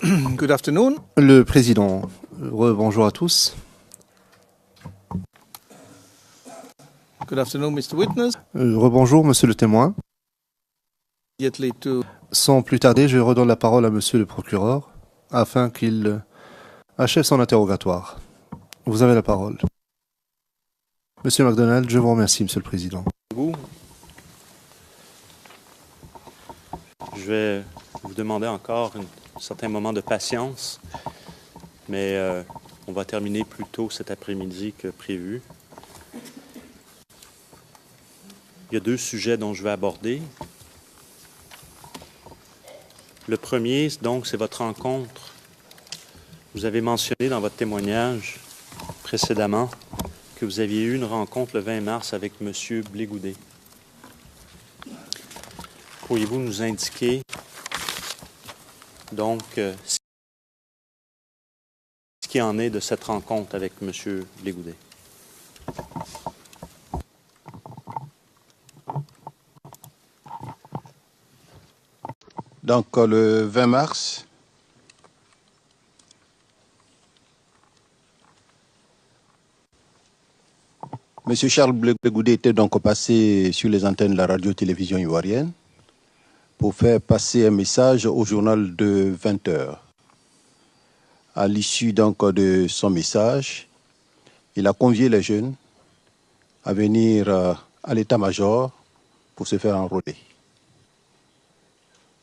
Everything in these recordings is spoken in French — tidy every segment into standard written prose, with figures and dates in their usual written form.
Good afternoon. Le président, bonjour à tous. Good afternoon, Mr. Witness. Rebonjour, monsieur le témoin. Immediately to Sans plus tarder, je redonne la parole à monsieur le procureur afin qu'il achève son interrogatoire. Vous avez la parole. Monsieur McDonald, je vous remercie, monsieur le président. Je vais vous demander encore un certain moment de patience, mais on va terminer plus tôt cet après-midi que prévu. Il y a deux sujets dont je vais aborder. Le premier, donc, c'est votre rencontre. Vous avez mentionné dans votre témoignage précédemment que vous aviez eu une rencontre le 20 mars avec M. Blégoudet. Pourriez-vous nous indiquer donc ce qui en est de cette rencontre avec M. Blégoudet? Donc le 20 mars, M. Charles Blégoudet était donc passé sur les antennes de la radio-télévision ivoirienne pour faire passer un message au journal de 20 heures. À l'issue donc de son message, il a convié les jeunes à venir à l'état-major pour se faire enrôler.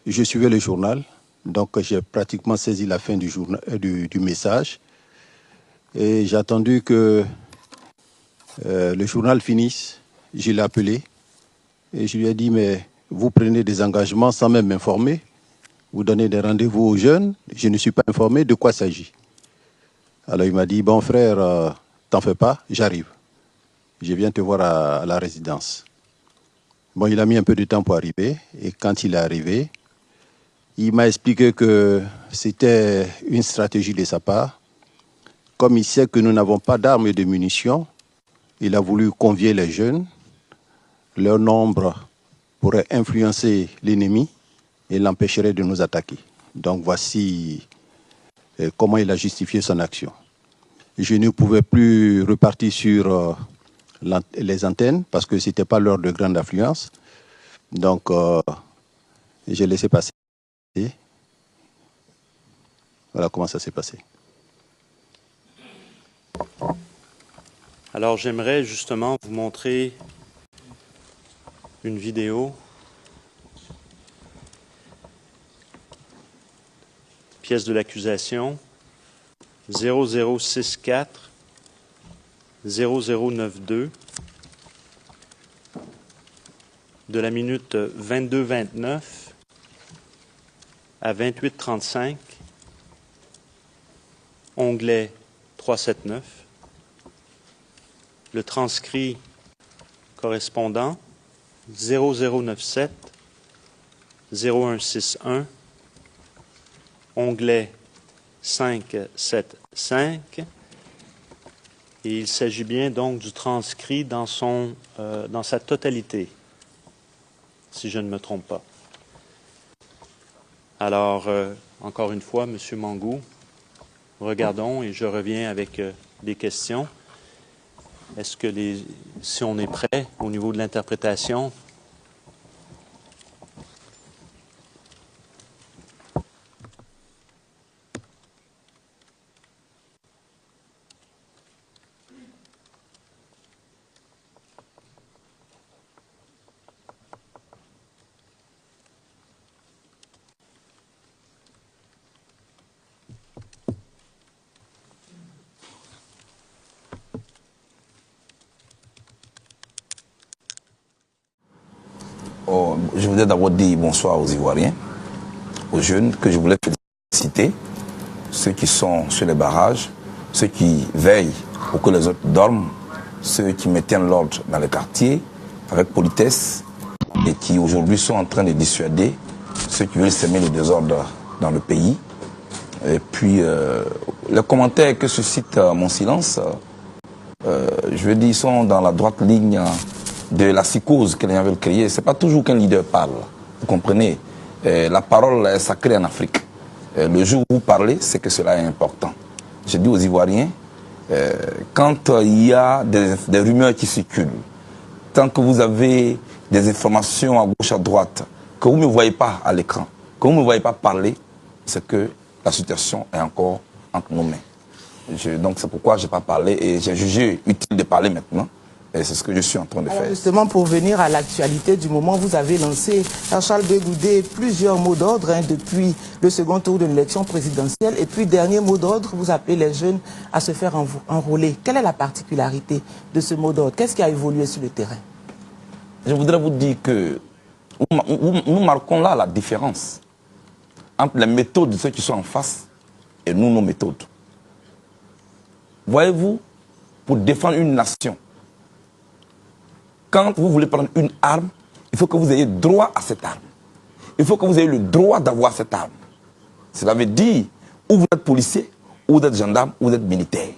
Je suivais le journal, donc j'ai pratiquement saisi la fin du message et j'ai attendu que le journal finisse. Je l'ai appelé et je lui ai dit, mais vous prenez des engagements sans même m'informer, vous donnez des rendez-vous aux jeunes, je ne suis pas informé de quoi il s'agit. Alors il m'a dit, bon frère, t'en fais pas, j'arrive. Je viens te voir à la résidence. Bon, il a mis un peu de temps pour arriver et quand il est arrivé, il m'a expliqué que c'était une stratégie de sa part. Comme il sait que nous n'avons pas d'armes et de munitions, il a voulu convier les jeunes. Leur nombre pourrait influencer l'ennemi et l'empêcherait de nous attaquer. Donc voici comment il a justifié son action. Je ne pouvais plus repartir sur les antennes parce que ce n'était pas l'heure de grande affluence. Donc j'ai laissé passer. Voilà comment ça s'est passé. Alors, j'aimerais justement vous montrer une vidéo, pièce de l'accusation 0064 0092 de la minute 22-29 à 28-35, onglet 379. Le transcrit correspondant 0097 0161, onglet 575. Et il s'agit bien donc du transcrit dans sa totalité, si je ne me trompe pas. Alors, encore une fois, M. Mangou, regardons et je reviens avec des questions. Est-ce que si on est prêt au niveau de l'interprétation? Je voudrais d'abord dire bonsoir aux Ivoiriens, aux jeunes que je voulais féliciter, ceux qui sont sur les barrages, ceux qui veillent pour que les autres dorment, ceux qui maintiennent l'ordre dans les quartiers avec politesse et qui aujourd'hui sont en train de dissuader ceux qui veulent semer le désordre dans le pays. Et puis, les commentaires que suscite mon silence, je veux dire, sont dans la droite ligne de la psychose que les gens veulent créer. Ce n'est pas toujours qu'un leader parle. Vous comprenez? La parole est sacrée en Afrique. le jour où vous parlez, c'est que cela est important. Je dis aux Ivoiriens, quand il y a des rumeurs qui circulent, tant que vous avez des informations à gauche, à droite, que vous ne me voyez pas à l'écran, que vous ne me voyez pas parler, c'est que la situation est encore entre nos mains. Donc c'est pourquoi je n'ai pas parlé et j'ai jugé utile de parler maintenant. Et c'est ce que je suis en train de faire. Justement, pour venir à l'actualité du moment, vous avez lancé, Charles Bégoudé, plusieurs mots d'ordre depuis le second tour de l'élection présidentielle. Et puis, dernier mot d'ordre, vous appelez les jeunes à se faire enrôler. Quelle est la particularité de ce mot d'ordre? Qu'est-ce qui a évolué sur le terrain? Je voudrais vous dire que nous marquons là la différence entre les méthodes de ceux qui sont en face et nous, nos méthodes. Voyez-vous, pour défendre une nation, quand vous voulez prendre une arme, il faut que vous ayez droit à cette arme. Il faut que vous ayez le droit d'avoir cette arme. Cela veut dire, ou vous êtes policier, ou vous êtes gendarme, ou vous êtes militaire.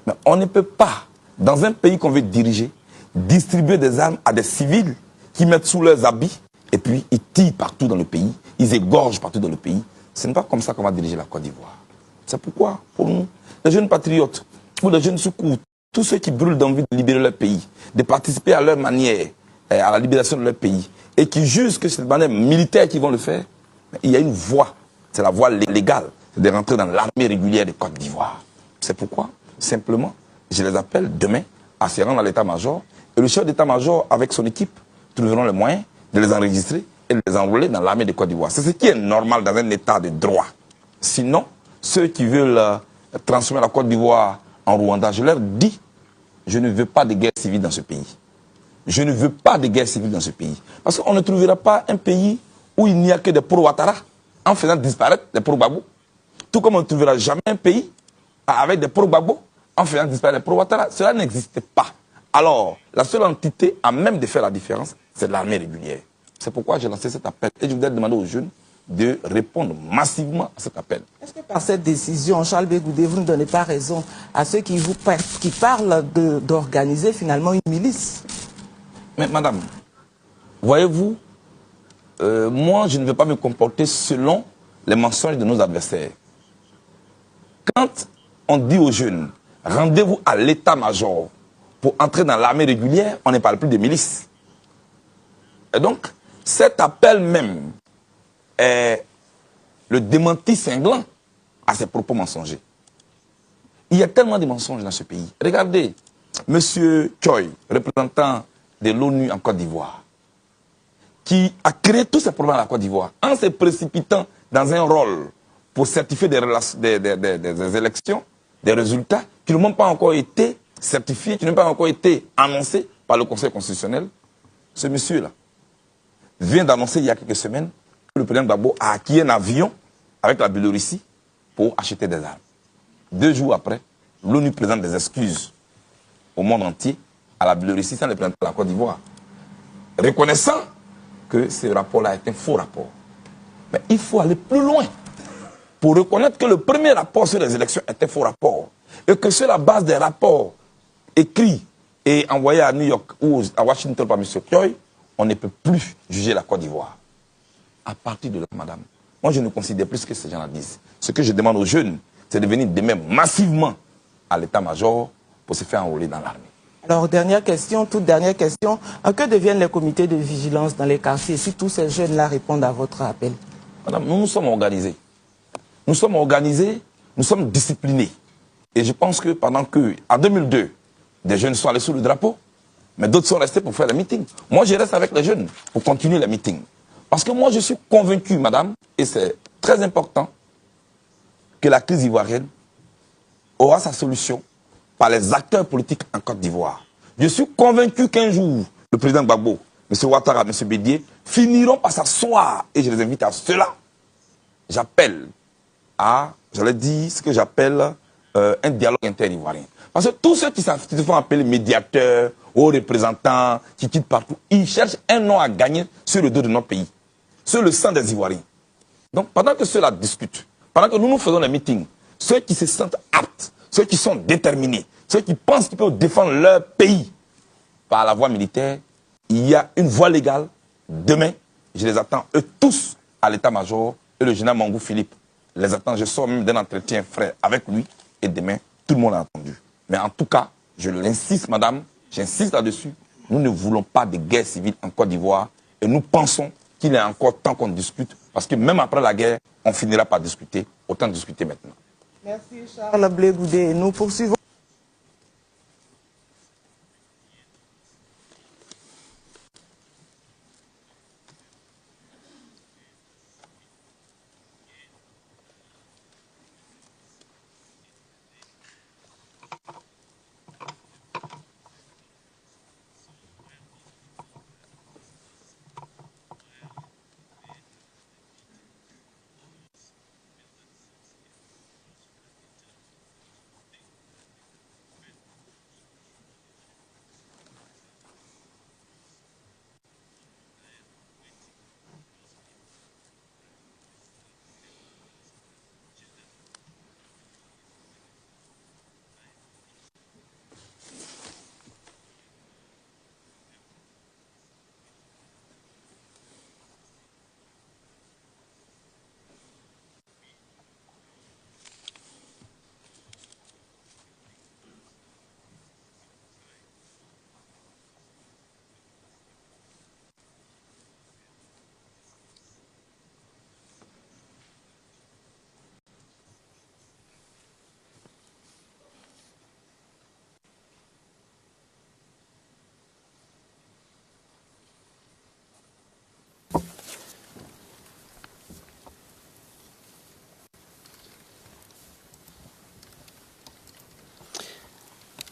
Mais on ne peut pas, dans un pays qu'on veut diriger, distribuer des armes à des civils qui mettent sous leurs habits et puis ils tirent partout dans le pays, ils égorgent partout dans le pays. Ce n'est pas comme ça qu'on va diriger la Côte d'Ivoire. C'est pourquoi, pour nous, les jeunes patriotes, ou les jeunes secours, tous ceux qui brûlent d'envie de libérer leur pays, de participer à leur manière à la libération de leur pays, et qui jugent que c'est de manière militaire qu'ils vont le faire, il y a une voie, c'est la voie légale, c'est de rentrer dans l'armée régulière de Côte d'Ivoire. C'est pourquoi, simplement, je les appelle demain à se rendre à l'état-major, et le chef d'état-major, avec son équipe, trouveront le moyen de les enregistrer et de les enrôler dans l'armée de Côte d'Ivoire. C'est ce qui est normal dans un état de droit. Sinon, ceux qui veulent transformer la Côte d'Ivoire en Rwanda, je leur dis, je ne veux pas de guerre civile dans ce pays. Je ne veux pas de guerre civile dans ce pays. Parce qu'on ne trouvera pas un pays où il n'y a que des pro-Ouattara en faisant disparaître les pro-Gbagbo. Tout comme on ne trouvera jamais un pays avec des pro-Gbagbo en faisant disparaître les pro-Ouattara. Cela n'existe pas. Alors, la seule entité à même de faire la différence, c'est l'armée régulière. C'est pourquoi j'ai lancé cet appel. Et je voudrais demander aux jeunes de répondre massivement à cet appel. Est-ce que par cette décision, Charles Bégoudé, vous ne donnez pas raison à ceux qui parlent d'organiser finalement une milice? Mais madame, voyez-vous, moi je ne vais pas me comporter selon les mensonges de nos adversaires. Quand on dit aux jeunes, rendez-vous à l'état-major pour entrer dans l'armée régulière, on ne parle plus de milice. Et donc, cet appel même est le démenti cinglant à ces propos mensongers. Il y a tellement de mensonges dans ce pays. Regardez, M. Choi, représentant de l'ONU en Côte d'Ivoire, qui a créé tous ces problèmes à la Côte d'Ivoire en se précipitant dans un rôle pour certifier des élections, des résultats qui n'ont même pas encore été certifiés, qui n'ont pas encore été annoncés par le Conseil constitutionnel. Ce monsieur-là vient d'annoncer il y a quelques semaines que le président Gbagbo a acquis un avion avec la Biélorussie pour acheter des armes. 2 jours après, l'ONU présente des excuses au monde entier à la Biélorussie sans les présenter à la Côte d'Ivoire, reconnaissant que ce rapport-là est un faux rapport. Mais il faut aller plus loin pour reconnaître que le premier rapport sur les élections est un faux rapport et que sur la base des rapports écrits et envoyés à New York ou à Washington par M. Choi, on ne peut plus juger la Côte d'Ivoire. À partir de là, madame, moi je ne considère plus ce que ces gens-là disent. Ce que je demande aux jeunes, c'est de venir demain massivement à l'état-major pour se faire enrôler dans l'armée. Alors, dernière question, toute dernière question. Que deviennent les comités de vigilance dans les quartiers si tous ces jeunes-là répondent à votre appel? Madame, nous sommes organisés. Nous sommes organisés, nous sommes disciplinés. Et je pense que pendant que, en 2002, des jeunes sont allés sous le drapeau, mais d'autres sont restés pour faire les meetings. Moi, je reste avec les jeunes pour continuer les meetings. Parce que moi, je suis convaincu, madame, et c'est très important, que la crise ivoirienne aura sa solution par les acteurs politiques en Côte d'Ivoire. Je suis convaincu qu'un jour, le président Gbagbo, M. Ouattara, M. Bédié, finiront par s'asseoir, et je les invite à cela. J'appelle à, j'allais dire, ce que j'appelle un dialogue inter-ivoirien. Parce que tous ceux qui se font appeler médiateurs, hauts représentants, qui quittent partout, ils cherchent un nom à gagner sur le dos de notre pays, sur le sang des Ivoiriens. Donc pendant que ceux-là discutent, pendant que nous faisons les meetings, ceux qui se sentent aptes, ceux qui sont déterminés, ceux qui pensent qu'ils peuvent défendre leur pays par la voie militaire, il y a une voie légale. Demain, je les attends eux tous à l'état-major et le général Mangou Philippe les attend. Je sors même d'un entretien frais avec lui et demain, tout le monde a entendu. Mais en tout cas, je l'insiste, madame, j'insiste là-dessus, nous ne voulons pas de guerre civile en Côte d'Ivoire et nous pensons qu'il est encore temps qu'on discute parce que même après la guerre, on finira par discuter, autant discuter maintenant. Merci Charles Blé Goudé. Nous poursuivons.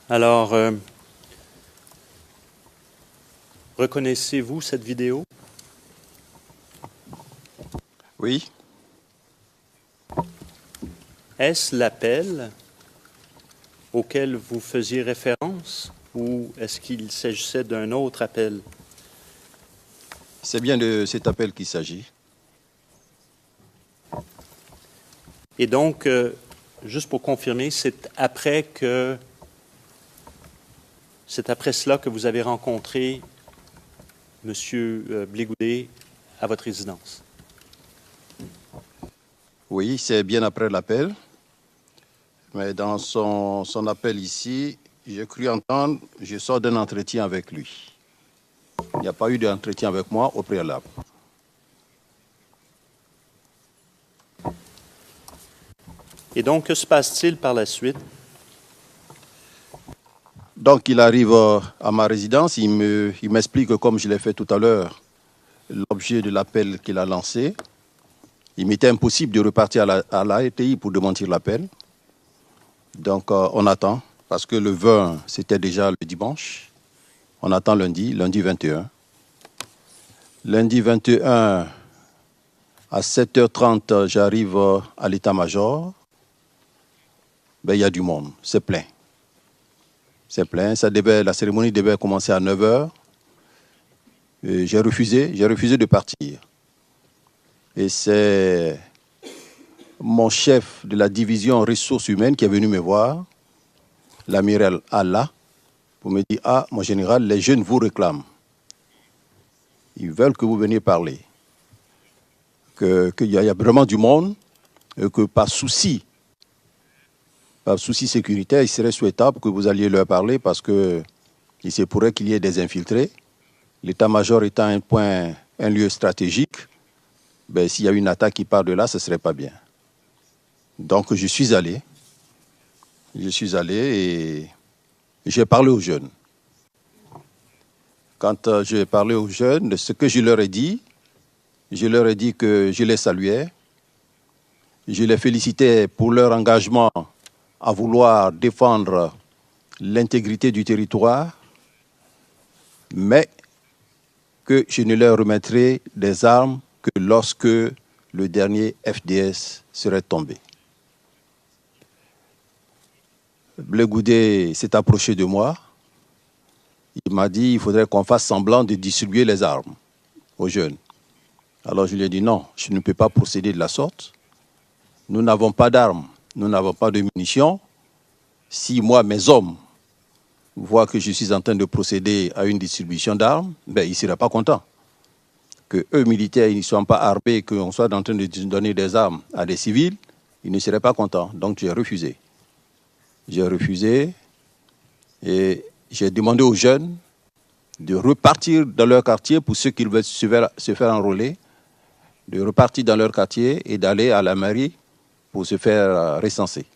Alors, reconnaissez-vous cette vidéo? Oui. Est-ce l'appel auquel vous faisiez référence ou est-ce qu'il s'agissait d'un autre appel? C'est bien de cet appel qu'il s'agit. Et donc, juste pour confirmer, c'est après cela que vous avez rencontré M. Blé Goudé à votre résidence? Oui, c'est bien après l'appel. Mais dans son appel ici, j'ai cru entendre, je sors d'un entretien avec lui. Il n'y a pas eu d'entretien avec moi au préalable. Et donc, que se passe-t-il par la suite? Donc, il arrive à ma résidence, il m'explique, comme je l'ai fait tout à l'heure, l'objet de l'appel qu'il a lancé. Il m'était impossible de repartir à la RTI pour démentir l'appel. Donc, on attend, parce que le 20, c'était déjà le dimanche. On attend lundi 21. Lundi 21, à 7h30, j'arrive à l'état-major. Ben, il y a du monde, c'est plein. C'est plein. La cérémonie devait commencer à 9h. J'ai refusé de partir. Et c'est mon chef de la division ressources humaines qui est venu me voir, l'amiral Allah, pour me dire « Ah, mon général, les jeunes vous réclament. Ils veulent que vous veniez parler. Qu'il y a vraiment du monde et que par souci sécuritaire, il serait souhaitable que vous alliez leur parler parce qu'il se pourrait qu'il y ait des infiltrés. L'état-major étant un lieu stratégique, ben, s'il y a une attaque qui part de là, ce ne serait pas bien. » Donc je suis allé et j'ai parlé aux jeunes. Quand j'ai parlé aux jeunes, ce que je leur ai dit que je les saluais, je les félicitais pour leur engagement à vouloir défendre l'intégrité du territoire, mais que je ne leur remettrai des armes que lorsque le dernier FDS serait tombé. Blé Goudé s'est approché de moi. Il m'a dit qu'il faudrait qu'on fasse semblant de distribuer les armes aux jeunes. Alors je lui ai dit non, je ne peux pas procéder de la sorte. Nous n'avons pas d'armes, nous n'avons pas de munitions. Si moi, mes hommes, voient que je suis en train de procéder à une distribution d'armes, ben, ils ne seraient pas contents. Que eux, militaires, ils ne soient pas armés, qu'on soit en train de donner des armes à des civils, ils ne seraient pas contents. Donc j'ai refusé. J'ai refusé et j'ai demandé aux jeunes de repartir dans leur quartier pour ceux qui veulent se faire enrôler, de repartir dans leur quartier et d'aller à la mairie pour se faire recenser.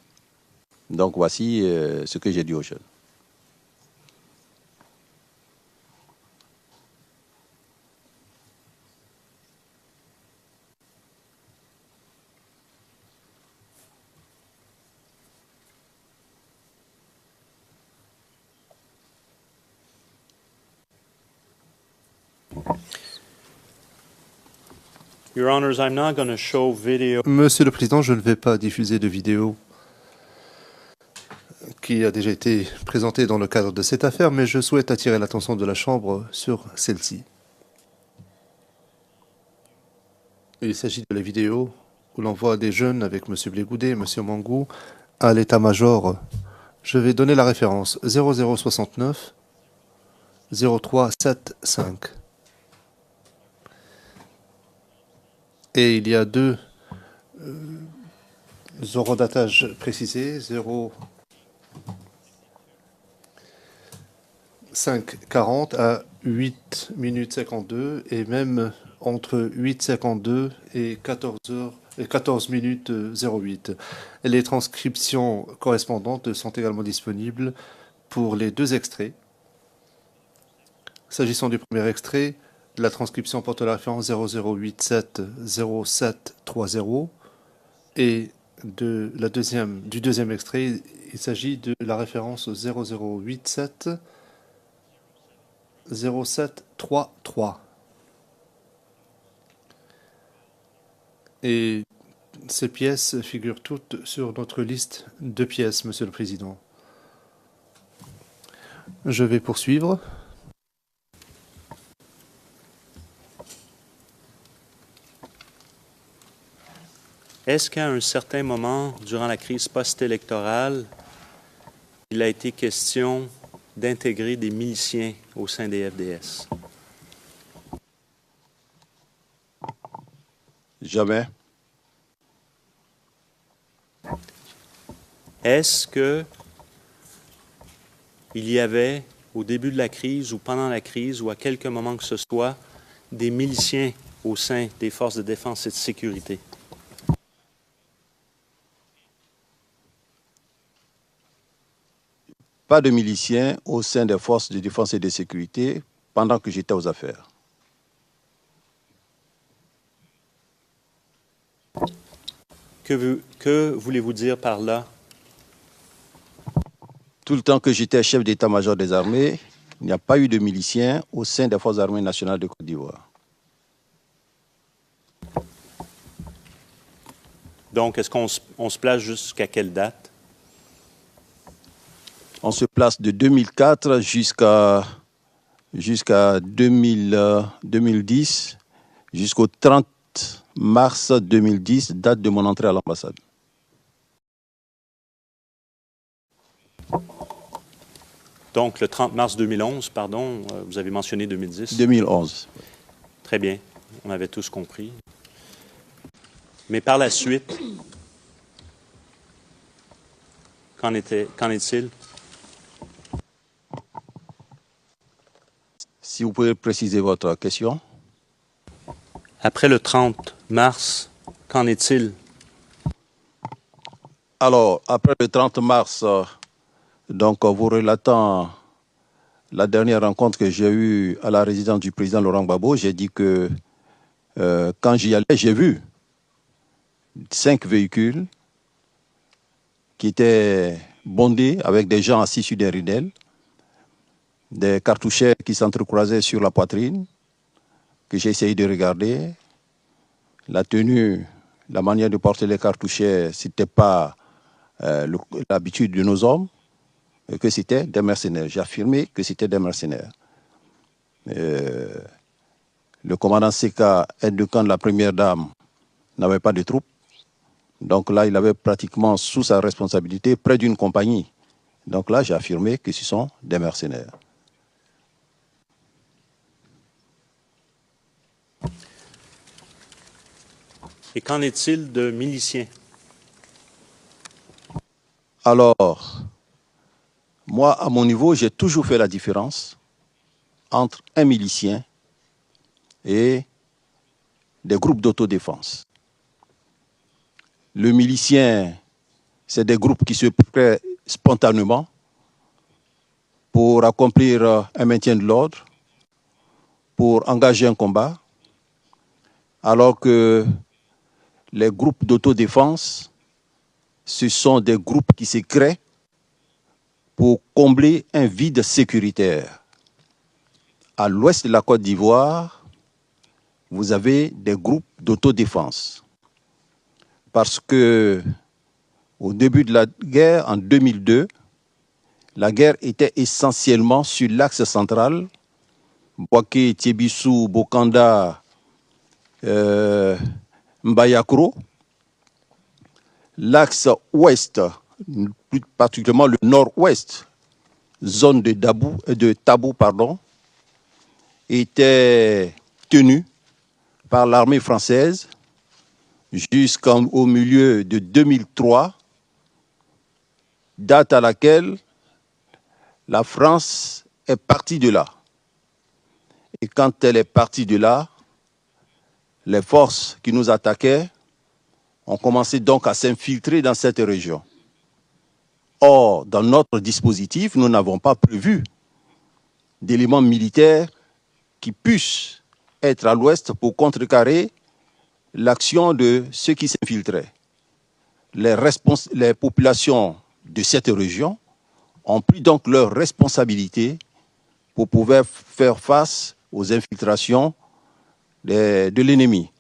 Donc voici ce que j'ai dit aux jeunes. Your Honors, I'm not going to show video. Monsieur le Président, je ne vais pas diffuser de vidéo qui a déjà été présentée dans le cadre de cette affaire, mais je souhaite attirer l'attention de la Chambre sur celle-ci. Il s'agit de la vidéo où l'on voit des jeunes avec M. Blé-Goudet et M. Mangou à l'état-major. Je vais donner la référence 0069 0375. Et il y a deux horodatage précisés, 0540 à 8 minutes 52 et même entre 8h52 et 14 minutes 08. Et les transcriptions correspondantes sont également disponibles pour les deux extraits. S'agissant du premier extrait, la transcription porte la référence 0087 0730 et du deuxième extrait, il s'agit de la référence 0087 0733. Et ces pièces figurent toutes sur notre liste de pièces, Monsieur le Président. Je vais poursuivre. Est-ce qu'à un certain moment, durant la crise post-électorale, il a été question d'intégrer des miliciens au sein des FDS? Jamais. Est-ce que il y avait, au début de la crise ou pendant la crise ou à quelque moment que ce soit, des miliciens au sein des forces de défense et de sécurité? Pas de miliciens au sein des forces de défense et de sécurité pendant que j'étais aux affaires. Que voulez-vous dire par là? Tout le temps que j'étais chef d'état-major des armées, il n'y a pas eu de miliciens au sein des forces armées nationales de Côte d'Ivoire. Donc, est-ce qu'on se place jusqu'à quelle date? On se place de 2004 jusqu'à 2010, jusqu'au 30 mars 2010, date de mon entrée à l'ambassade. Donc, le 30 mars 2011, pardon, vous avez mentionné 2010. 2011. Très bien, on avait tous compris. Mais par la suite, qu'en est-il? Si vous pouvez préciser votre question. Après le 30 mars, qu'en est-il? Alors, après le 30 mars, donc vous relatant la dernière rencontre que j'ai eue à la résidence du président Laurent Gbagbo, j'ai dit que quand j'y allais, j'ai vu 5 véhicules qui étaient bondés avec des gens assis sur des ridelles, des cartouchets qui s'entrecroisaient sur la poitrine, que j'ai essayé de regarder. La tenue, la manière de porter les cartouchets, ce n'était pas l'habitude de nos hommes, que c'était des mercenaires. J'ai affirmé que c'était des mercenaires. Le commandant Seka, aide de camp de la première dame, n'avait pas de troupes. Donc là, il avait pratiquement sous sa responsabilité près d'une compagnie. Donc là, j'ai affirmé que ce sont des mercenaires. Et qu'en est-il de miliciens? Alors, moi, à mon niveau, j'ai toujours fait la différence entre un milicien et des groupes d'autodéfense. Le milicien, c'est des groupes qui se créent spontanément pour accomplir un maintien de l'ordre, pour engager un combat, alors que les groupes d'autodéfense, ce sont des groupes qui se créent pour combler un vide sécuritaire. À l'ouest de la Côte d'Ivoire, vous avez des groupes d'autodéfense. Parce que au début de la guerre, en 2002, la guerre était essentiellement sur l'axe central, Boaké, Tiebissou, Bokanda, Mbayakro. L'axe ouest, plus particulièrement le nord-ouest, zone de Tabou, était tenue par l'armée française jusqu'au milieu de 2003, date à laquelle la France est partie de là. Et quand elle est partie de là, les forces qui nous attaquaient ont commencé donc à s'infiltrer dans cette région. Or, dans notre dispositif, nous n'avons pas prévu d'éléments militaires qui puissent être à l'ouest pour contrecarrer l'action de ceux qui s'infiltraient. Les populations de cette région ont pris donc leurs responsabilités pour pouvoir faire face aux infiltrations de l'ennemi.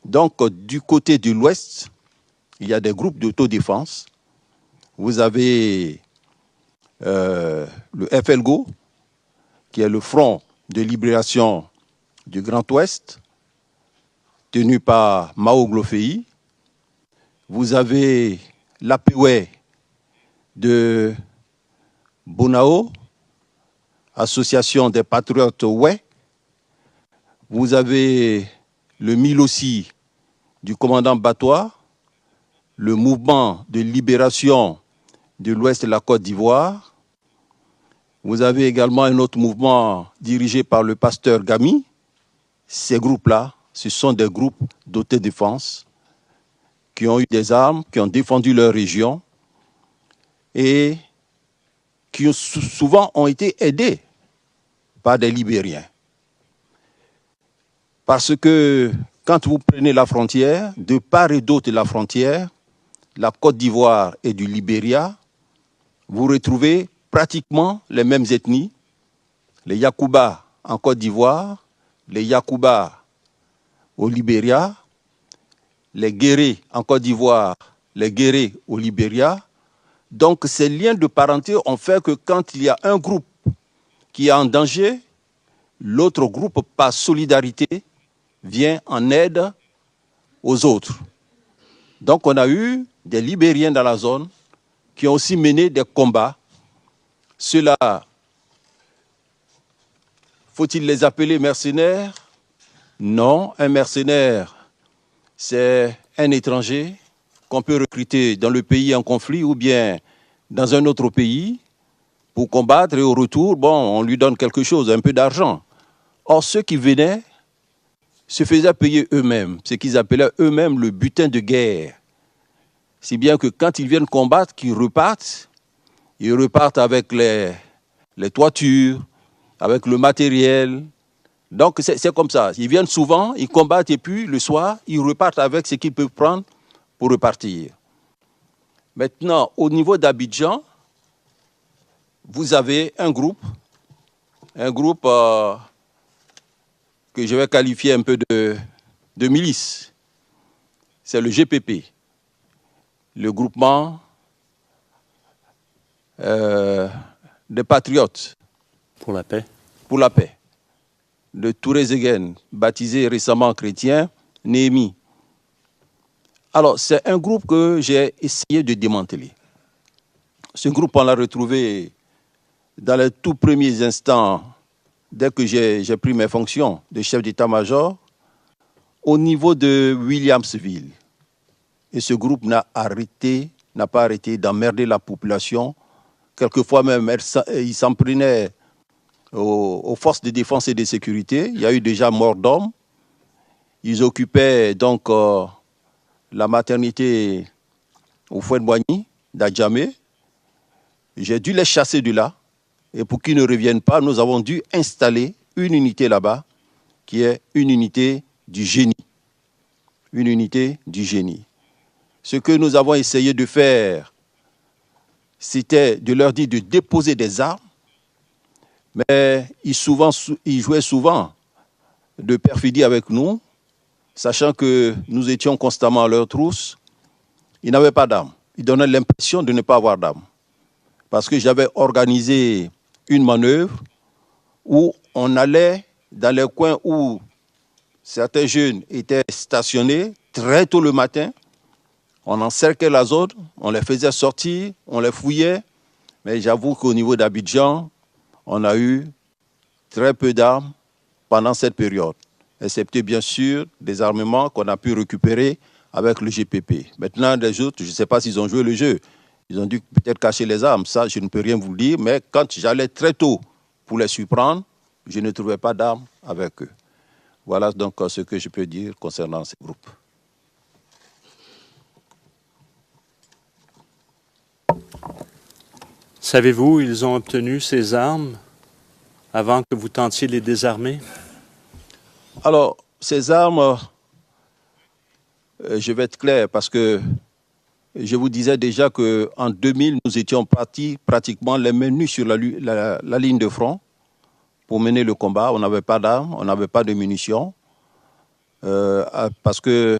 Donc, du côté de l'ouest, il y a des groupes d'autodéfense. Vous avez le FLGO, qui est le Front de libération du Grand Ouest, tenu par Mao Glofei. Vous avez l'APOE de Bonao, Association des Patriotes Oué. Vous avez le MILOSI du commandant Batois, le mouvement de libération de l'ouest de la Côte d'Ivoire. Vous avez également un autre mouvement dirigé par le pasteur Gami. Ces groupes-là, ce sont des groupes d'autodéfense qui ont eu des armes, qui ont défendu leur région et qui souvent ont été aidés par des Libériens. Parce que quand vous prenez la frontière, de part et d'autre de la frontière, la Côte d'Ivoire et du Libéria, vous retrouvez pratiquement les mêmes ethnies, les Yakuba en Côte d'Ivoire, les Yakuba au Libéria, les Guérés en Côte d'Ivoire, les Guérés au Libéria. Donc ces liens de parenté ont fait que quand il y a un groupe qui est en danger, l'autre groupe, par solidarité, vient en aide aux autres. Donc on a eu des Libériens dans la zone qui ont aussi mené des combats. Ceux-là, faut-il les appeler mercenaires? Non, un mercenaire, c'est un étranger qu'on peut recruter dans le pays en conflit ou bien dans un autre pays pour combattre et au retour, bon, on lui donne quelque chose, un peu d'argent. Or, ceux qui venaient se faisaient payer eux-mêmes, ce qu'ils appelaient eux-mêmes le butin de guerre. Si bien que quand ils viennent combattre, qu'ils repartent, ils repartent avec les toitures, avec le matériel. Donc c'est comme ça. Ils viennent souvent, ils combattent et puis le soir, ils repartent avec ce qu'ils peuvent prendre pour repartir. Maintenant, au niveau d'Abidjan, vous avez un groupe que je vais qualifier un peu de milice. C'est le GPP, le groupement des patriotes. Pour la paix. Pour la paix. De Touré-Zegen, baptisé récemment chrétien, Néhémie. Alors, c'est un groupe que j'ai essayé de démanteler. Ce groupe, on l'a retrouvé dans les tout premiers instants, dès que j'ai pris mes fonctions de chef d'état-major, au niveau de Williamsville. Et ce groupe n'a arrêté n'a pas arrêté d'emmerder la population. Quelquefois même, il s'en prenait aux forces de défense et de sécurité. Il y a eu déjà mort d'hommes. Ils occupaient donc la maternité au Fouet-de-Boigny, d'Adjamé. J'ai dû les chasser de là. Et pour qu'ils ne reviennent pas, nous avons dû installer une unité là-bas, qui est une unité du génie. Une unité du génie. Ce que nous avons essayé de faire, c'était de leur dire de déposer des armes, mais ils jouaient souvent de perfidie avec nous, sachant que nous étions constamment à leur trousse. Ils n'avaient pas d'armes. Ils donnaient l'impression de ne pas avoir d'armes. Parce que j'avais organisé une manœuvre où on allait dans les coins où certains jeunes étaient stationnés très tôt le matin. On encerclait la zone, on les faisait sortir, on les fouillait. Mais j'avoue qu'au niveau d'Abidjan, on a eu très peu d'armes pendant cette période. Excepté bien sûr des armements qu'on a pu récupérer avec le GPP. Maintenant, les autres, je ne sais pas s'ils ont joué le jeu. Ils ont dû peut-être cacher les armes. Ça, je ne peux rien vous le dire. Mais quand j'allais très tôt pour les surprendre, je ne trouvais pas d'armes avec eux. Voilà donc ce que je peux dire concernant ces groupes. Savez-vous, ils ont obtenu ces armes avant que vous tentiez de les désarmer? Alors, ces armes, je vais être clair parce que je vous disais déjà qu'en 2000, nous étions partis pratiquement les mains nues sur la ligne de front pour mener le combat. On n'avait pas d'armes, on n'avait pas de munitions parce que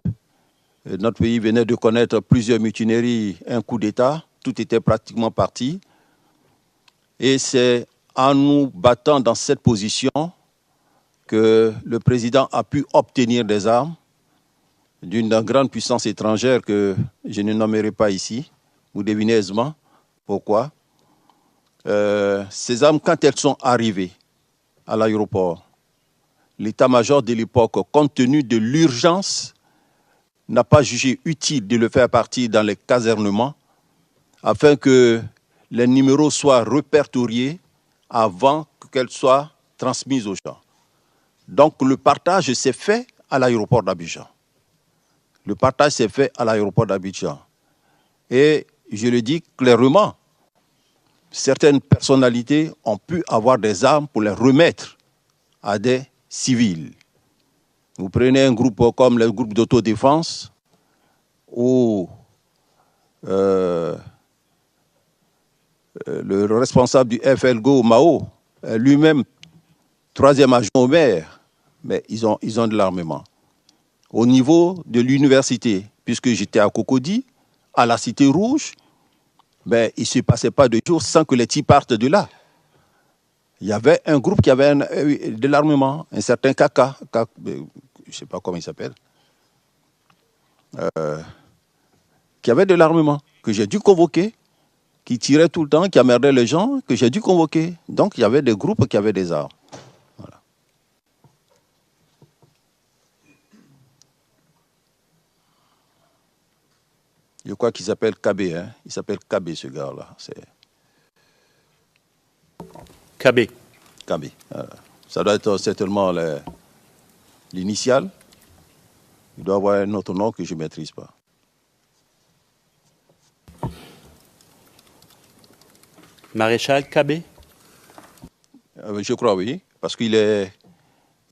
notre pays venait de connaître plusieurs mutineries, un coup d'État, tout était pratiquement parti. Et c'est en nous battant dans cette position que le président a pu obtenir des armes d'une grande puissance étrangère que je ne nommerai pas ici. Vous devinez aisément pourquoi. Ces armes, quand elles sont arrivées à l'aéroport, l'état-major de l'époque, compte tenu de l'urgence, n'a pas jugé utile de le faire partir dans les casernements afin que les numéros soient répertoriés avant qu'elles soient transmises aux gens. Donc le partage s'est fait à l'aéroport d'Abidjan. Le partage s'est fait à l'aéroport d'Abidjan. Et je le dis clairement, certaines personnalités ont pu avoir des armes pour les remettre à des civils. Vous prenez un groupe comme le groupe d'autodéfense où le responsable du FLGO, Mao, lui-même, 3e adjoint au maire, mais ils ont de l'armement. Au niveau de l'université, puisque j'étais à Cocody, à la Cité Rouge, ben, il ne se passait pas de jour sans que les types partent de là. Il y avait un groupe qui avait de l'armement, un certain Kaka, je ne sais pas comment il s'appelle, qui avait de l'armement, que j'ai dû convoquer, qui tirait tout le temps, qui emmerdait les gens, que j'ai dû convoquer. Donc il y avait des groupes qui avaient des armes. Voilà. Je crois qu'il s'appelle KB, hein. Il s'appelle KB, ce gars-là. KB. KB. Ça doit être certainement l'initiale. Il doit avoir un autre nom que je ne maîtrise pas. Maréchal KB? Je crois, oui, parce qu'il est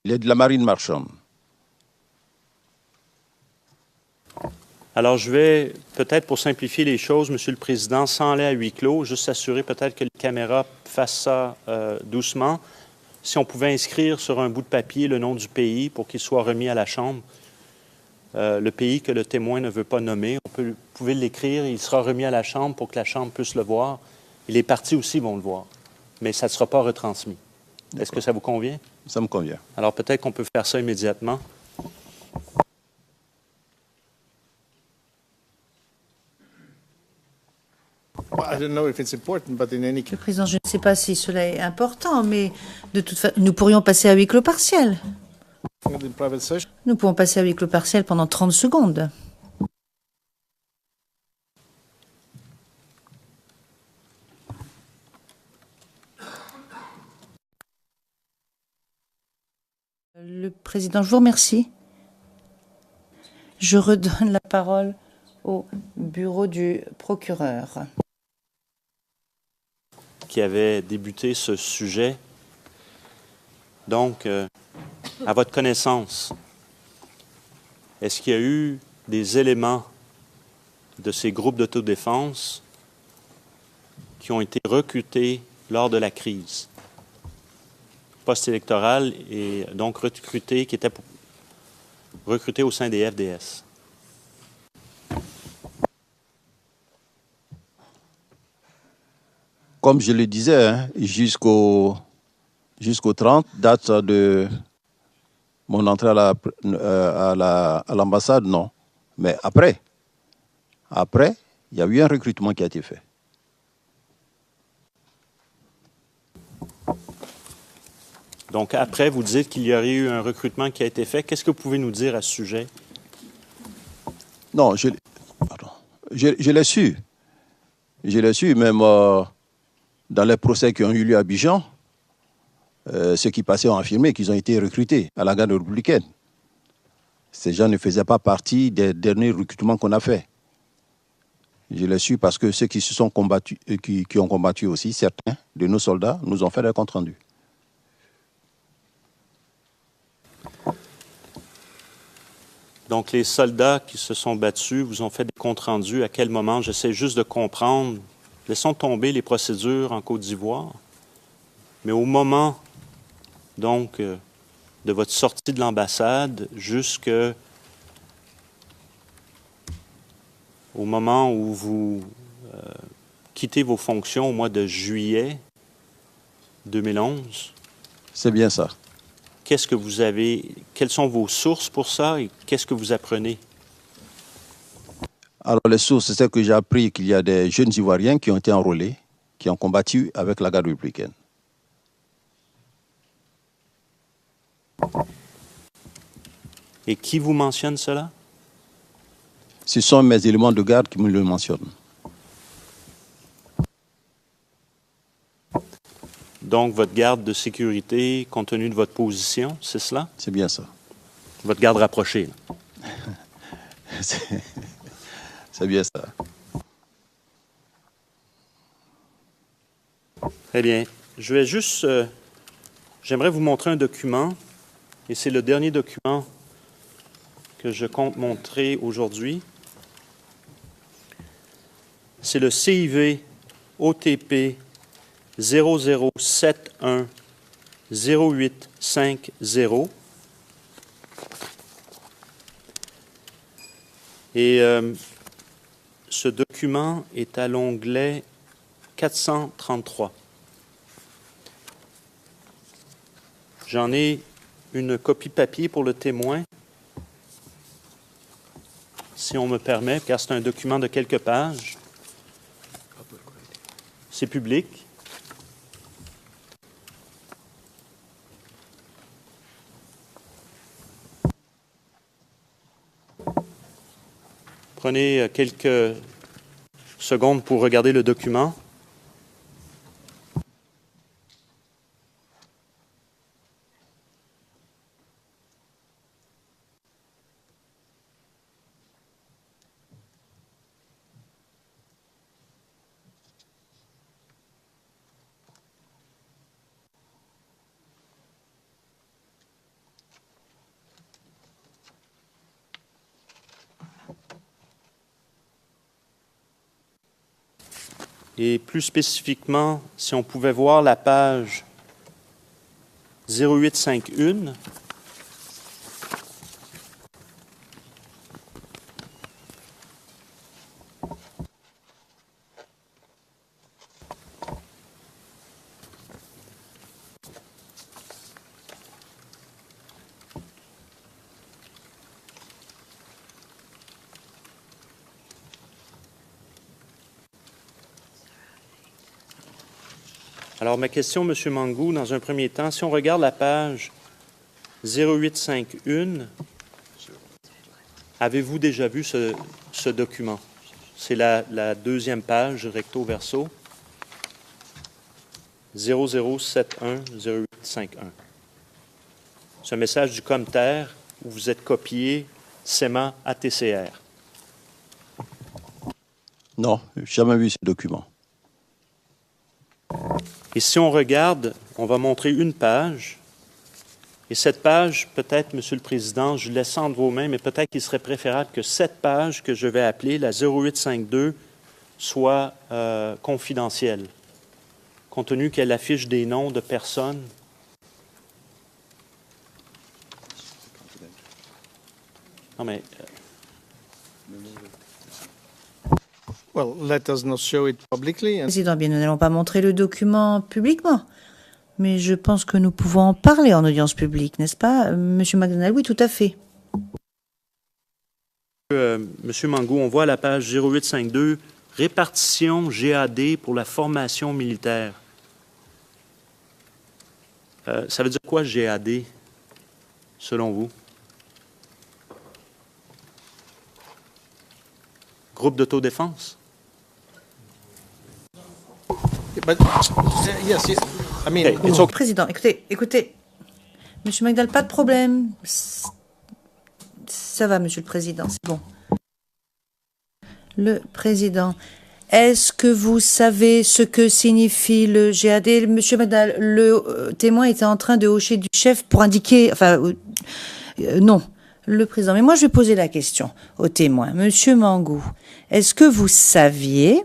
de la marine marchande. Alors, je vais, peut-être pour simplifier les choses, Monsieur le Président, sans aller à huis clos, juste s'assurer peut-être que les caméras fassent ça doucement. Si on pouvait inscrire sur un bout de papier le nom du pays pour qu'il soit remis à la Chambre, le pays que le témoin ne veut pas nommer, vous pouvez l'écrire, il sera remis à la Chambre pour que la Chambre puisse le voir. Et les partis aussi vont le voir, mais ça ne sera pas retransmis. Est-ce que ça vous convient? Ça me convient. Alors, peut-être qu'on peut faire ça immédiatement. Le Président, je ne sais pas si cela est important, mais de toute façon, nous pourrions passer à huis clos partiel. Nous pouvons passer à huis clos partiel pendant 30 secondes. Président. Je vous remercie. Je redonne la parole au bureau du procureur. Qui avait débuté ce sujet. Donc, à votre connaissance, est-ce qu'il y a eu des éléments de ces groupes d'autodéfense qui ont été recrutés lors de la crise post-électorale et donc recrutés, qui étaient recrutés au sein des FDS? Comme je le disais, hein, jusqu'au 30, date de mon entrée à l'ambassade, non. Mais après, il y a eu un recrutement qui a été fait. Donc après, vous dites qu'il y aurait eu un recrutement qui a été fait. Qu'est-ce que vous pouvez nous dire à ce sujet? Non, je l'ai su. Je l'ai su, même dans les procès qui ont eu lieu à Abidjan, ceux qui passaient ont affirmé qu'ils ont été recrutés à la garde républicaine. Ces gens ne faisaient pas partie des derniers recrutements qu'on a faits. Je l'ai su parce que ceux qui se sont combattus, qui ont combattu aussi, certains de nos soldats, nous ont fait des comptes rendus. Donc, les soldats qui se sont battus vous ont fait des comptes rendus. À quel moment? J'essaie juste de comprendre. Laissons tomber les procédures en Côte d'Ivoire. Mais au moment, donc, de votre sortie de l'ambassade jusqu'au moment où vous quittez vos fonctions au mois de juillet 2011. C'est bien ça. Qu'est-ce que vous avez, quelles sont vos sources pour ça et qu'est-ce que vous apprenez? Alors les sources, c'est que j'ai appris qu'il y a des jeunes Ivoiriens qui ont été enrôlés, qui ont combattu avec la garde républicaine. Et qui vous mentionne cela? Ce sont mes éléments de garde qui me le mentionnent. Donc, votre garde de sécurité, compte tenu de votre position, c'est cela? C'est bien ça. Votre garde rapprochée. C'est bien ça. Très bien. Je vais juste... j'aimerais vous montrer un document, et c'est le dernier document que je compte montrer aujourd'hui. C'est le CIV OTP 0071 0850. Et ce document est à l'onglet 433. J'en ai une copie papier pour le témoin, si on me permet, car c'est un document de quelques pages. C'est public. Prenez quelques secondes pour regarder le document. Et plus spécifiquement, si on pouvait voir la page 0851, alors, ma question, M. Mangou, dans un premier temps, si on regarde la page 0851, avez-vous déjà vu ce document? C'est la deuxième page, recto verso, 0071 0851. C'est un message du Comter où vous êtes copié SEMA ATCR. Non, jamais vu ce document. Et si on regarde, on va montrer une page. Et cette page, peut-être, Monsieur le Président, je laisse entre vos mains, mais peut-être qu'il serait préférable que cette page que je vais appeler la 0852 soit confidentielle, compte tenu qu'elle affiche des noms de personnes. Non, mais... Well, let us not show it publicly. Président, bien, nous n'allons pas montrer le document publiquement, mais je pense que nous pouvons en parler en audience publique, n'est-ce pas, Monsieur McDonald? Oui, tout à fait. Monsieur Mangou, on voit à la page 0852, répartition GAD pour la formation militaire. Ça veut dire quoi GAD, selon vous? Groupe d'autodéfense? But, yes, I mean, Hey, it's okay. Président, écoutez, Monsieur McDonald, pas de problème. Ça va, Monsieur le Président, c'est bon. Le Président, est-ce que vous savez ce que signifie le GAD? Monsieur McDonald, le témoin était en train de hocher du chef pour indiquer... non, le Président. Mais moi, je vais poser la question au témoin. Monsieur Mangou, est-ce que vous saviez,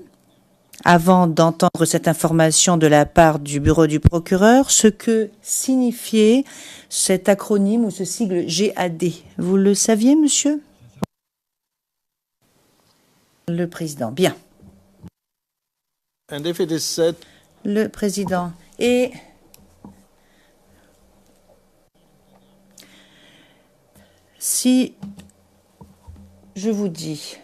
avant d'entendre cette information de la part du bureau du procureur, ce que signifiait cet acronyme ou ce sigle GAD? Vous le saviez, monsieur? Le Président. Bien. and if it is said, Le Président. Et si je vous dis,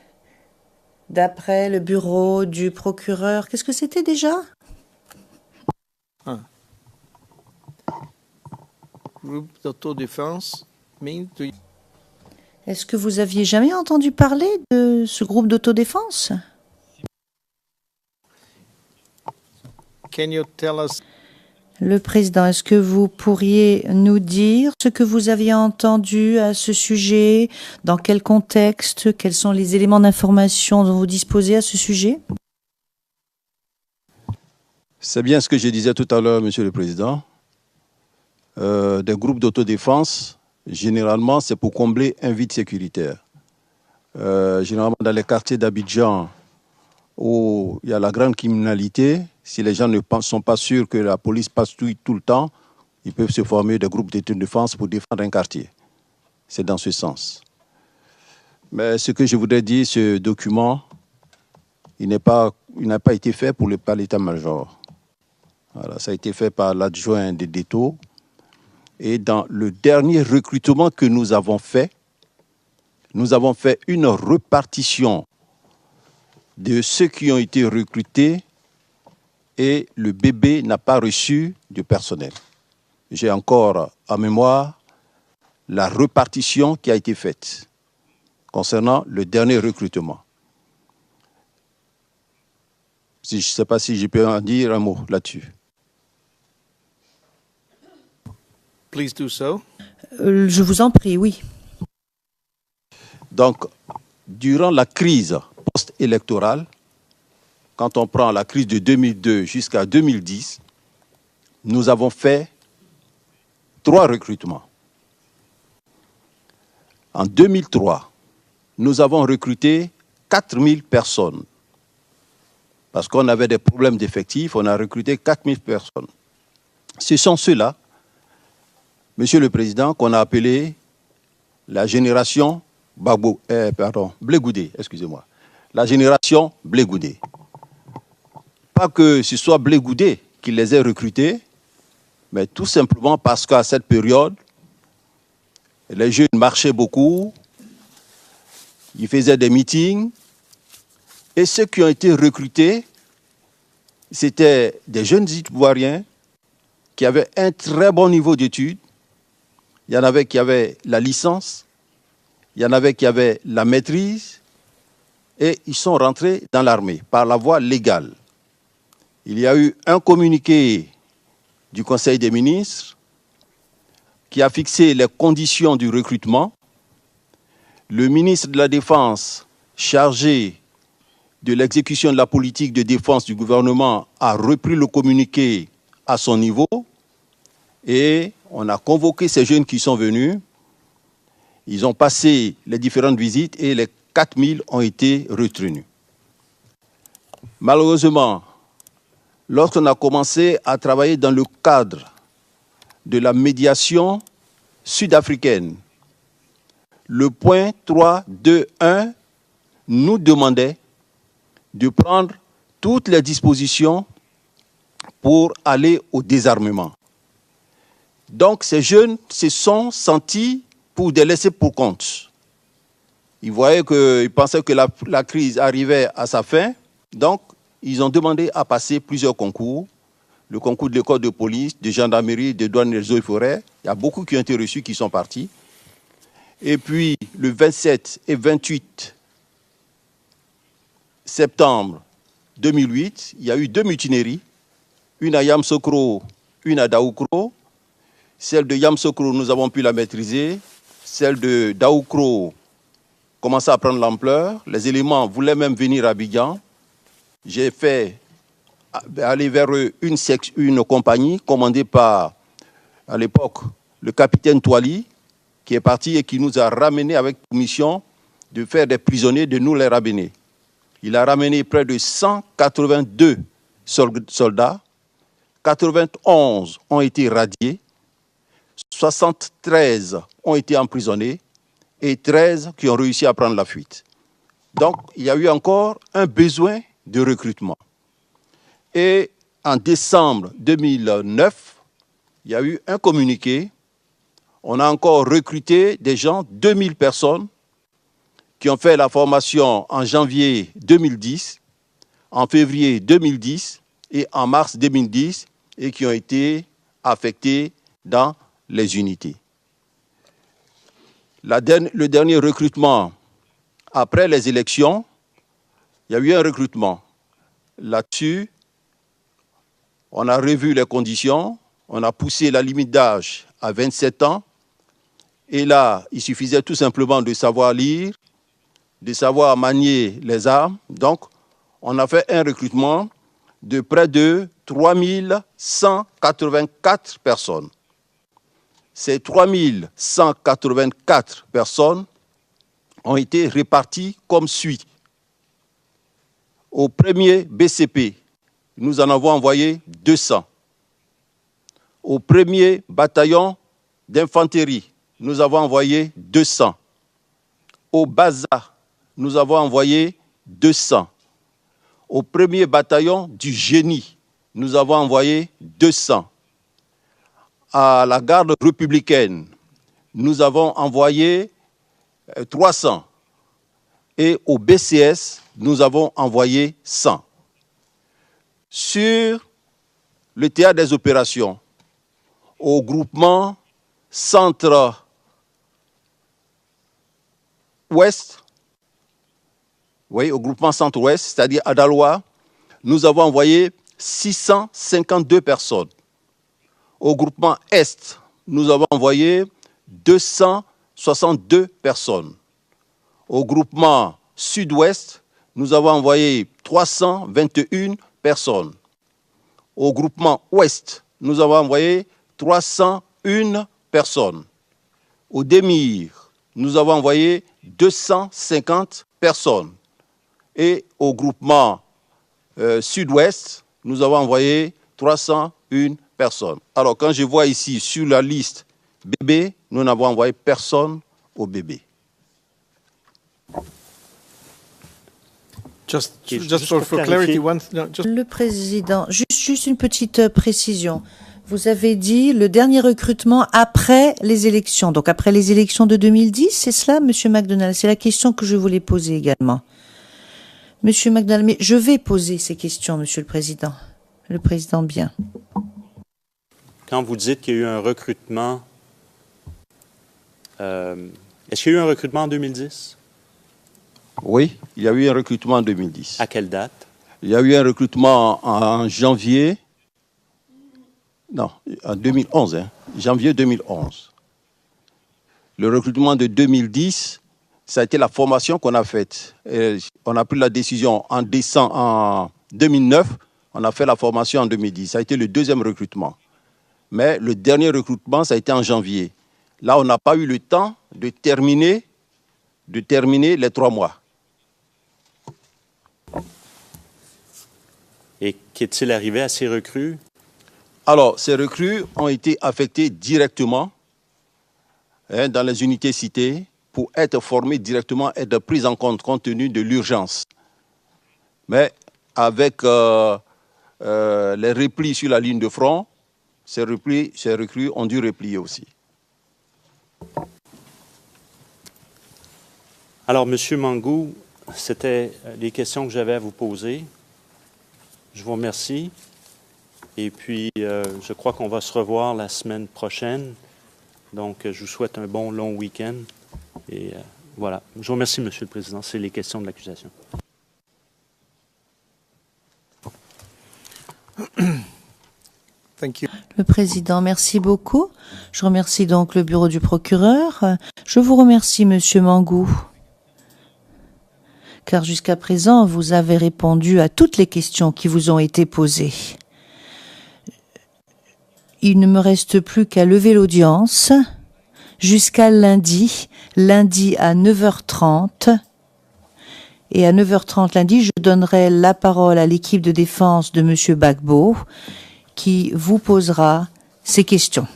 d'après le bureau du procureur, qu'est-ce que c'était déjà? group d'autodéfense mean to Est-ce que vous aviez jamais entendu parler de ce groupe d'autodéfense? can you tell us Le Président, est-ce que vous pourriez nous dire ce que vous aviez entendu à ce sujet? Dans quel contexte? Quels sont les éléments d'information dont vous disposez à ce sujet? C'est bien ce que je disais tout à l'heure, Monsieur le Président. Des groupes d'autodéfense, généralement, c'est pour combler un vide sécuritaire. Généralement, dans les quartiers d'Abidjan, où il y a la grande criminalité, si les gens ne sont pas sûrs que la police passe tout le temps, ils peuvent se former des groupes d'autodéfense pour défendre un quartier. C'est dans ce sens. Mais ce que je voudrais dire, ce document, il n'a pas été fait par l'état-major. Voilà, ça a été fait par l'adjoint des DETO. Et dans le dernier recrutement que nous avons fait une répartition de ceux qui ont été recrutés et le bébé n'a pas reçu de personnel. J'ai encore en mémoire la répartition qui a été faite concernant le dernier recrutement. Je ne sais pas si je peux en dire un mot là-dessus. please do so? Je vous en prie, oui. Donc, durant la crise post-électorale, quand on prend la crise de 2002 jusqu'à 2010, nous avons fait 3 recrutements. En 2003, nous avons recruté 4000 personnes. Parce qu'on avait des problèmes d'effectifs, on a recruté 4000 personnes. Ce sont ceux-là, Monsieur le Président, qu'on a appelé la génération Blé Goudé, excusez-moi. La génération Blé Goudé. Pas que ce soit Blé Goudé qui les ait recrutés, mais tout simplement parce qu'à cette période, les jeunes marchaient beaucoup, ils faisaient des meetings, et ceux qui ont été recrutés, c'était des jeunes Ivoiriens qui avaient un très bon niveau d'études. Il y en avait qui avaient la licence, il y en avait qui avaient la maîtrise, et ils sont rentrés dans l'armée par la voie légale. Il y a eu un communiqué du Conseil des ministres qui a fixé les conditions du recrutement. Le ministre de la Défense, chargé de l'exécution de la politique de défense du gouvernement, a repris le communiqué à son niveau et on a convoqué ces jeunes qui sont venus. Ils ont passé les différentes visites et les 4000 ont été retenus. Malheureusement, lorsqu'on a commencé à travailler dans le cadre de la médiation sud-africaine, le point 3.2.1 nous demandait de prendre toutes les dispositions pour aller au désarmement. Donc ces jeunes se sont sentis pour des laissés pour compte. Ils pensaient que la crise arrivait à sa fin, donc ils ont demandé à passer plusieurs concours. Le concours de l'école de police, de gendarmerie, de douane, des eaux et forêts. Il y a beaucoup qui ont été reçus, qui sont partis. Et puis, le 27 et 28 septembre 2008, il y a eu 2 mutineries, une à Yamsokro, une à Daoukro. Celle de Yamsokro, nous avons pu la maîtriser. Celle de Daoukro commençait à prendre l'ampleur. Les éléments voulaient même venir à Abidjan. J'ai fait aller vers eux une compagnie commandée par, à l'époque, le capitaine Touali, qui est parti et qui nous a ramenés avec mission de faire des prisonniers, de nous les ramener. Il a ramené près de 182 soldats, 91 ont été radiés, 73 ont été emprisonnés et 13 qui ont réussi à prendre la fuite. Donc, il y a eu encore un besoin de recrutement. Et en décembre 2009, il y a eu un communiqué. On a encore recruté des gens, 2000 personnes, qui ont fait la formation en janvier 2010, en février 2010 et en mars 2010, et qui ont été affectés dans les unités. Le dernier recrutement, après les élections, il y a eu un recrutement. Là-dessus, on a revu les conditions, on a poussé la limite d'âge à 27 ans, et là, il suffisait tout simplement de savoir lire, de savoir manier les armes. Donc, on a fait un recrutement de près de 3184 personnes. Ces 3184 personnes ont été réparties comme suit. Au premier BCP, nous en avons envoyé 200. Au premier bataillon d'infanterie, nous avons envoyé 200. Au Baza, nous avons envoyé 200. Au premier bataillon du génie, nous avons envoyé 200. À la garde républicaine, nous avons envoyé 300. Et au BCS, nous avons envoyé 100. Sur le théâtre des opérations, au groupement centre-ouest, au groupement centre-ouest, c'est-à-dire à Daloa, nous avons envoyé 652 personnes. Au groupement Est, nous avons envoyé 262 personnes. Au groupement Sud-Ouest, nous avons envoyé 321 personnes. Au groupement Ouest, nous avons envoyé 301 personnes. Au Démir, nous avons envoyé 250 personnes. Et au groupement Sud-Ouest, nous avons envoyé 301 personnes. Alors, quand je vois ici sur la liste bébé, nous n'avons envoyé personne au bébé. Just Juste for pour clarity, clarifier. Le président, juste une petite précision. Vous avez dit le dernier recrutement après les élections, donc après les élections de 2010, c'est cela, Monsieur McDonald? C'est la question que je voulais poser également. Monsieur McDonald, mais je vais poser ces questions, Monsieur le Président. Le Président bien. Quand vous dites qu'il y a eu un recrutement, est-ce qu'il y a eu un recrutement en 2010? Oui, il y a eu un recrutement en 2010. À quelle date? Il y a eu un recrutement en janvier, non, en 2011, janvier 2011. Le recrutement de 2010, ça a été la formation qu'on a faite. Et on a pris la décision en 2009, on a fait la formation en 2010. Ça a été le deuxième recrutement. Mais le dernier recrutement, ça a été en janvier. Là, on n'a pas eu le temps de terminer les 3 mois. Et qu'est-il arrivé à ces recrues? Alors, ces recrues ont été affectées directement dans les unités citées pour être formées directement et être prises en compte tenu de l'urgence. Mais avec les replis sur la ligne de front, ces recrues ont dû replier aussi. Alors, M. Mangou, c'était les questions que j'avais à vous poser. Je vous remercie. Et puis, je crois qu'on va se revoir la semaine prochaine. Donc, je vous souhaite un bon long week-end. Et voilà. Je vous remercie, M. le Président. C'est les questions de l'accusation. Thank you. Le Président, merci beaucoup. Je remercie donc le bureau du procureur. Je vous remercie, Monsieur Mangou, car jusqu'à présent, vous avez répondu à toutes les questions qui vous ont été posées. Il ne me reste plus qu'à lever l'audience jusqu'à lundi à 9h30. Et à 9h30 lundi, je donnerai la parole à l'équipe de défense de Monsieur Gbagbo, qui vous posera ces questions.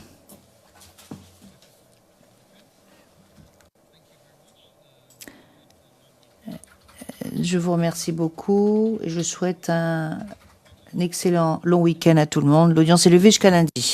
Je vous remercie beaucoup et je souhaite un excellent long week-end à tout le monde. L'audience est levée jusqu'à lundi.